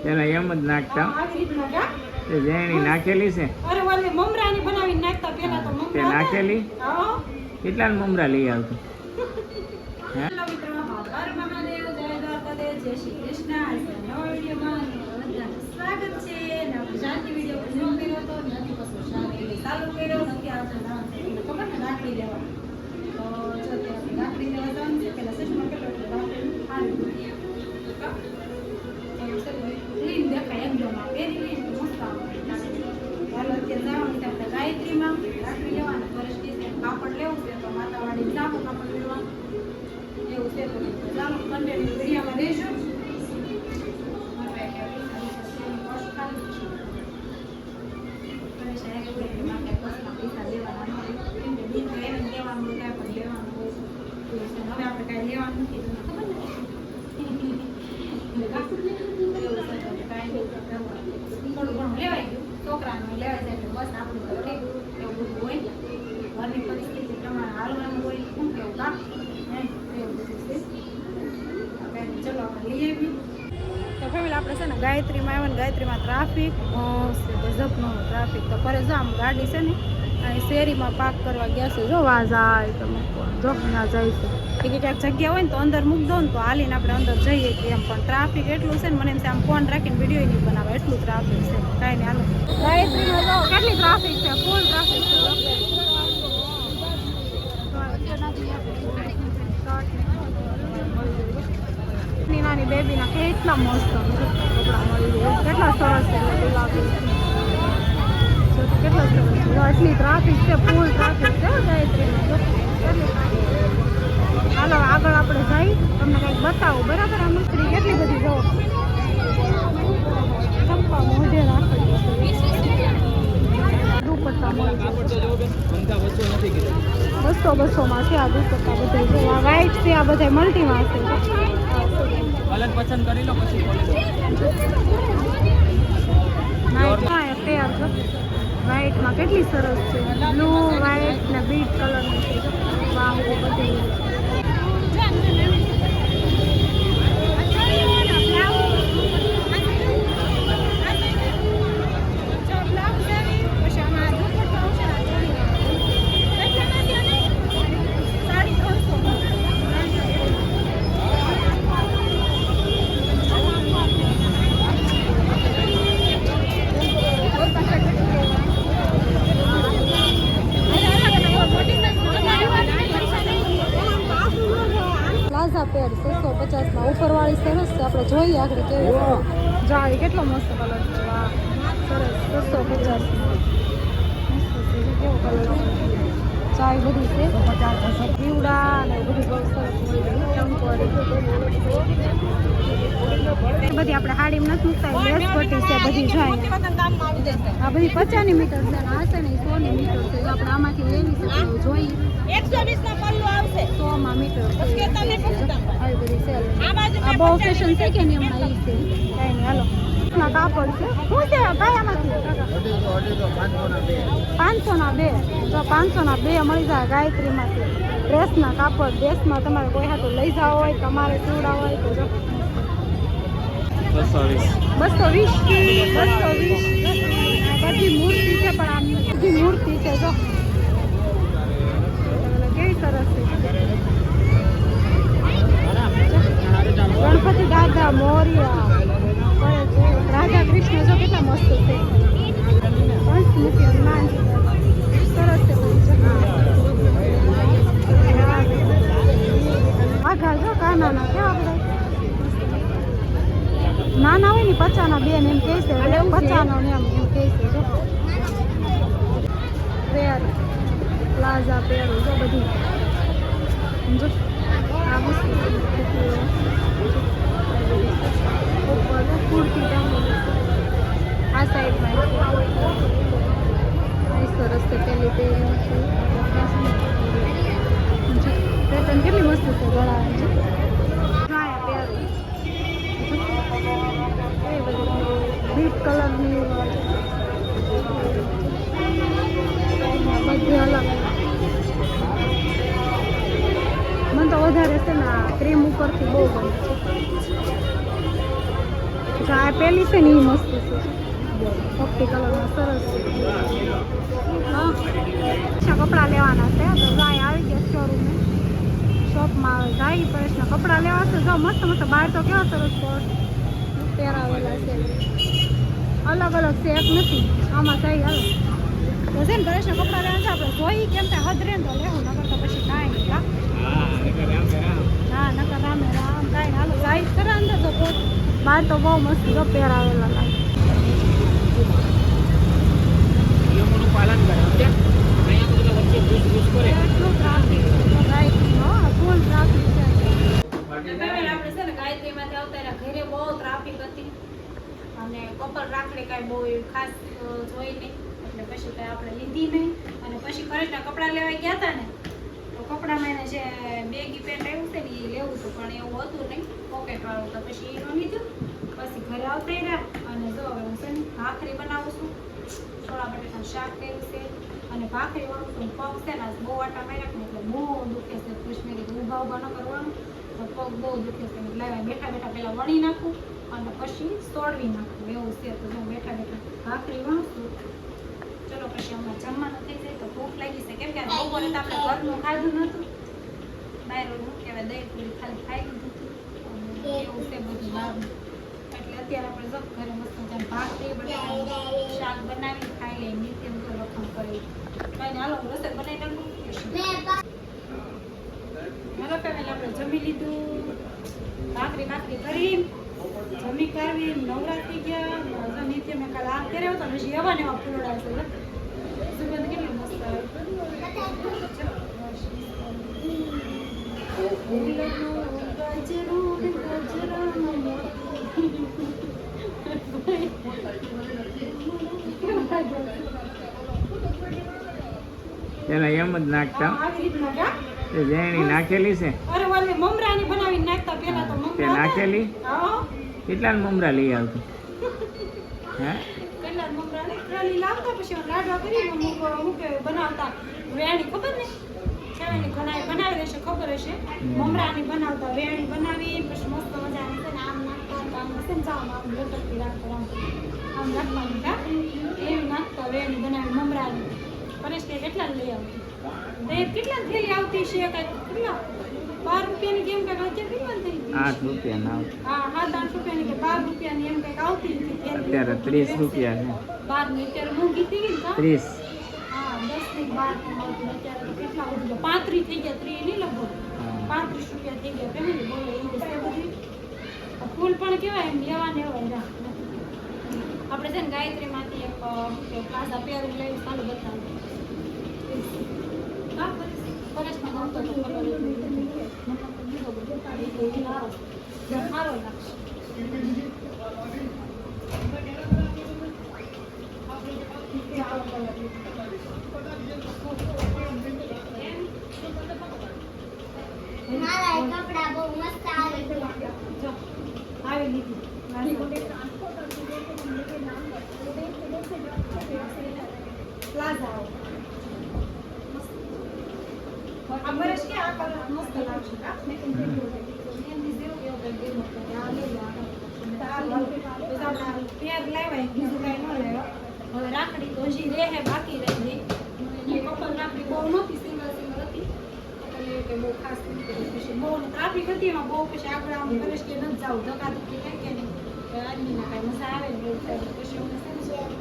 પેલા એમ જ નાખતા આ રીતના કા તે જેણી નાખેલી છે અરે વાલે મમરાની બનાવીને નાખતા પેલા તો તે મમરા નાખેલી હા કેટલા મમરા લઈ આવતું હે હેલો મિત્રો હર મહાદેવ જય દ્વારકાધીશ જય શ્રી કૃષ્ણ આજના નવા વિડીયોમાં બધાનું સ્વાગત છે અને આપણે શાંતિ વિડીયો પૂરો કર્યો તો નથી પછી શાંતિ ચાલુ કર્યો નથી આપણે નામ ખબર ને રાખડી લેવા તો જો તે આપણે રાખડી લેવા જવાનું છે પેલા સચમાં કેટલો રાખડી હારી ક્લીન દેખાય એકદમ આ પહેરી લઈને મસ્ત આવે હાલો અત્યારે જવાનું છે આપણે ગાયત્રીમાં રાખડી લેવાનું પરિસ્થિતિ કાપડ લેવું છે તો માતાવાડી જામો કાપડ લેવાનું એવું છે તો ચાલો કન્ટેન્ટ વિડીયોમાં રહેશું હવે આપણે કાંઈ લેવાનું નથી તમને ખબર ને થોડું ઘણું લેવાય ગયું છોકરાનું લેવાય જાય એટલે બસ આપણું તો ઠીક એવું બધું હોય ઘરની પરિસ્થિતિ પ્રમાણે હાલવાનું હોય શું કેવું કામ એવું બધું છે ચલો આપણે લઈ આવી તો ફેમિલી આપણે છે ને ગાયત્રીમાં આવ્યા ને ગાયત્રીમાં ટ્રાફિક ગજબનો ટ્રાફિક તો કરે જો આમ ગાડી છે ને અહીં શેરીમાં પાર્ક કરવા ગયા છે જો આ જાય તમે જો ના જાય છે કે ક્યાંક જગ્યા હોય ને તો અંદર મૂક દો ને તો હાલીને આપણે અંદર જઈએ કે એમ પણ ટ્રાફિક એટલું છે ને મને એમ છે આમ ફોન રાખીને વિડીયો નહીં બનાવે એટલું ટ્રાફિક છે કાંઈ નહીં હાલો ગાયત્રીમાં જો કેટલી ટ્રાફિક છે ફૂલ ટ્રાફિક છે નાની બેબીના કેટલા મસ્ત કપડા મળી જાય કેટલા સરસ છે ગુલાબી કેટલા સરસ છે એટલી ટ્રાફિક છે ફૂલ ટ્રાફિક છે ગાયત્રીમાં હાલો આગળ આપણે જઈ તમને કંઈક બતાવું બરાબર આ મસ્ત્રી કેટલી બધી જો ચંપા મોઢે રાખેલી દુપટ્ટા મળી 200 માં છે આ દુપટ્ટા બધા જો આ વ્હાઈટ છે આ બધા મલ્ટીમાં છે કલર પસંદ કરી લો પછી પેર જો વ્હાઈટમાં કેટલી સરસ છે બ્લુ વ્હાઈટ ને બીટ કલરની છે વાહ બધી પેર 650 માં ઉપરવાળી સરસ છે આપણે જોઈએ આગળ કેવી જાય કેટલો મસ્ત કલર છે વાહ સરસ 650 કેવો કલર છે ચાય બધી છે પીવડા ને બધું બહુ સરસ બધી આપણે હાડીમાં નથી મૂકતા લેસ પટ્ટી છે બધી જાય આ બધી 50 મીટર છે આ છે ને 100 મીટર છે આપણે આમાંથી લેવી છે જોઈએ 120 ના પલ્લો આવશે 100 માં મીટર કે તમે આવી બધી સેલ આ બાજુ આ બહુ ફેશન છે કે નહીં હમણાં ઈ છે કાંઈ નહીં હાલો ના કાપડ છે શું છે ભાઈ આમાંથી 500 ના 2 જો 500 ના 2 મળી જાય ગાયત્રીમાંથી ડ્રેસના કાપડ ડ્રેસમાં તમારે કોઈ હાથું લઈ જાવ હોય તમારે સીવડા હોય તો જો 220 બધી મૂર્તિ છે પણ આમ બધી મૂર્તિ છે જો કેવી સરસ છે ગણપતિ દાદા મોરિયા રાધા કૃષ્ણ જો કેટલા મસ્ત છે પંચમુખી હનુમાન સરસ છે આઘા જો કાનાના કેવા બધા નાના હોય ને 50 ના 2 ને એમ કહે છે 50 નો ને એમ કહે છે જો પેર પ્લાઝા પેરો જો બધી જો આ મસ્ત ઉપર કુર્તી આ સાઈડમાં સરસ છે પેલી પેટર્ન કેટલી મસ્ત છે ગળા બીટ કલરની બધી અલગ મને તો વધારે છે ને ક્રીમ ઉપરથી બહુ ગમે છે આ પેલી છે ને એ મસ્ત છે પોપટી કલરમાં સરસ હા કપડાં લેવાના છે તો ગાય આવી ગયા શોરૂમે શોપમાં આવે જાય પરેશના કપડાં લેવા છે જો મસ્ત મસ્ત બહાર તો કેવા સરસ કોટ પહેરાવેલા છે અલગ અલગ છે એક નથી આમાં જાય હાલો તો છે ને પરેશના કપડાં લેવા છે આપણે જોઈ કેમ કે હદરે તો લેવું નકર તો પછી કાંઈ નહીં હા નકર રામે રામ કાંઈ હાલો જાય ખરા અંદર તો કોટ બહાર તો બહુ મસ્ત જો પહેરાવેલા લાગે પાલન કરે અહીંયા તો બધા વચ્ચે ઘૂસ કરે એટલું ટ્રાફિક ફૂલ ટ્રાફિક છે આપણે છે ને ગાયત્રીમાંથી આવતા એના ઘરે બહુ ટ્રાફિક હતી અને કપલ રાખડે કાંઈ બહુ એવું ખાસ જોઈ નહીં એટલે પછી કાંઈ આપણે લીધી નહીં અને પછી પરેશના કપડાં લેવા ગયા હતા ને તો કપડામાં એને જે બેગી પેન્ટ આવ્યું છે ને એ લેવું હતું પણ એવું હતું નહીં પોકેટ વાળું તો પછી એનું લીધું પછી ઘરે આવતા રહ્યા અને જો હવે હું છે ને ભાખરી બનાવું છું થોડા બટેટાનું શાક કર્યું છે અને ભાખરી વાળું તો પગ છે ને બહુ આટા માર્યા ને એટલે બહુ દુખે છે કશ્મીરી ઊભા ઊભા ન કરવાનું તો પગ બહુ દુખે છે એટલે બેઠા બેઠા પહેલાં વણી નાખું અને પછી સોળવી નાખું એવું છે તો હું બેઠા બેઠા ભાખરી વણું ચલો પછી હમણાં જમવાનું થઈ જાય તો ભૂખ લાગી છે કેમ કે બપોરે તો આપણે ઘરનું ખાધું નહોતું બહાર શું કહેવાય દહીં પૂરી ખાલી ખાઈ લીધું હતું એવું છે બધું બહારનું એટલે અત્યારે આપણે જો ઘરે મસ્ત મજાની ભાખરી બનાવી શાક બનાવી ખાઈ લઈએ નીચે બધું લખણ કરી કાંઈ હાલો રસોઈ બનાવી નાખું હાલો ફેમિલી આપણે જમી લીધું ભાખરી કરી જમી કરવી નવરા થઈ ગયા નીચે મેં કાલે આ કર્યો હતો પછી એવા ને એવા ફૂલડા છે સુગંધ કેટલી મસ્ત પેલા એમ જ નાખતા આવી રીતના કા જેણી નાખેલી છે અરે વાલે મમરાની બનાવીને નાખતા પેલા તો તે મમરા નાખેલી હા કેટલા મમરા લઈ આવતું હે પેલા મમરા ખાલી લાવતા પછી લાડવા કરીને મૂકે બનાવતા વેણી ખબર ને છેવાની ઘણા બનાવી હશે ખબર હશે મમરાની બનાવતા વેણી બનાવી પછી મસ્ત મજાની છે ને આમ નાખતા આમ છે ને જામ આમ લટકતી રાખતા આમ નાખવાની કા એવી નાખતા વેણી બનાવી મમરાની પરેશ કે કેટલા લઈ આવતી તે કેટલા થેલી આવતી છે કઈ કેટલા 12 રૂપિયાની કેમ કઈ વચ્ચે કેટલા થઈ ગઈ 8 રૂપિયા ના હા 7-8 રૂપિયાની કે 12 રૂપિયાની એમ કઈક આવતી હતી અત્યારે 30 રૂપિયા છે 12 ની અત્યારે મોંઘી થઈ ગઈ ને 30 હા 10 ની 12 ની આવતી અત્યારે તો કેટલા વધી ગયા 35 થઈ ગયા 30 નહીં લગભગ 35 રૂપિયા થઈ ગયા ફેમિલી બોલે એવું છે બધી ફૂલ પણ કેવાય એમ લેવા ને એવા આપણે છે ને ગાયત્રીમાંથી એક પ્લાઝા પહેરું લઈ ચાલુ બતાવું પરેશમાં ગમતો તો કલર સારો લાગશે મારા કપડા બહુ મસ્ત આવે છે જો આવી લીધી પ્લાઝા આ બરસ કે આ કલર મસ્ત લાગશે કા એની જેવું એવું કઈ દેવું કે આ લઈ લો પેર લેવાય બીજું કઈ ન લેવા હવે રાખડી તો હજી રહે બાકી રહી ગઈ એ કપલ રાખડી બહુ નહોતી સિંગલ હતી એટલે કે બહુ ખાસ પછી બહુ ટ્રાફિક હતી એમાં બહુ પછી આગળ આમ બરસ કે નથી જાવ ધક્કાધક્કી થાય કે નહીં આજમીના કાંઈ મજા આવે ને એવું થાય પછી અમે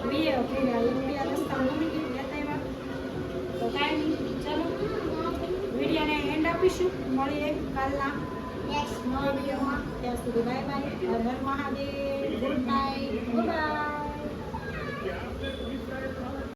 બે ફેર્યા રસ્તા મળી ગયું લેતા એવા તો કાંઈ નહીં ચાલો વિડીયોને એન્ડ આપીશું મળીએ કાલના નેક્સ્ટ નવા વિડીયોમાં ત્યાં સુધી bye by Har Har Mahadev good night bye